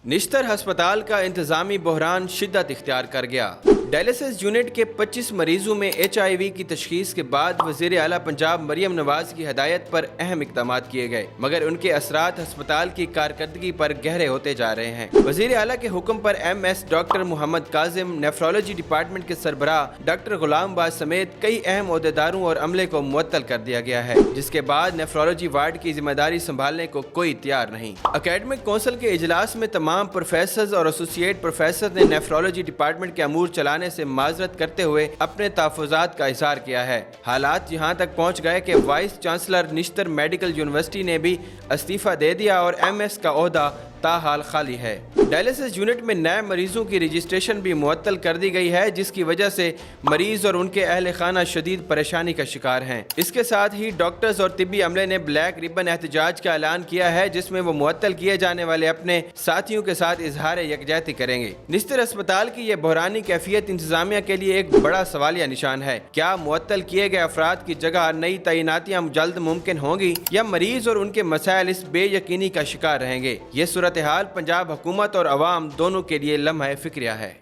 निश्तर हस्पताल का इंतजामी बहरान शिद्दत इख्तियार कर गया। डायलिसिस यूनिट के 25 मरीजों में HIV की तशखीस के बाद वज़ीर आला पंजाब मरियम नवाज की हदायत पर अहम इक़दाम किए गए, मगर उनके असरात हस्पताल की कारकर्दगी पर गहरे होते जा रहे हैं। वज़ीर आला के हुक्म पर MS doctor Mohammad Kazim, nephrology department के सरबराह डॉक्टर गुलाम बाज समेत कई अहम ओहदेदारों और अमले को मुअत्तल कर दिया गया है, जिसके बाद नेफ्रोलॉजी वार्ड की जिम्मेदारी संभालने को कोई तैयार नहीं। अकेडमिक कौंसिल के इजलास में तमाम प्रोफेसर और एसोसिएट प्रोफेसर ने नेफ्रोलॉजी डिपार्टमेंट के अमूर चलाने से माजरत करते हुए अपने तहफ़्फ़ुज़ात का इज़हार किया है। हालात यहाँ तक पहुँच गए कि vice chancellor Nishtar medical university ने भी इस्तीफ़ा दे दिया और MS का ओहदा ताहाल खाली है। डायलिसिस यूनिट में नए मरीजों की रजिस्ट्रेशन भी मुअत्तल कर दी गई है, जिसकी वजह से मरीज और उनके अहल खाना शदीद परेशानी का शिकार हैं। इसके साथ ही डॉक्टर्स और तिब्बी अमले ने ब्लैक रिबन एहतजाज का ऐलान किया है, जिसमें वो मुअत्तल किए जाने वाले अपने साथियों के साथ इजहार यकजहती करेंगे। निश्तर अस्पताल की यह बहरानी कैफियत इंतजामिया के लिए एक बड़ा सवालिया निशान है। क्या मुअत्तल किए गए अफराद की जगह नई तैनातियां जल्द मुमकिन होंगी या मरीज और उनके मसाइल इस बेयकीनी का शिकार रहेंगे? ये सूरत हाल पंजाब हुकूमत और अवाम दोनों के लिए लम्हा फिक्रिया है।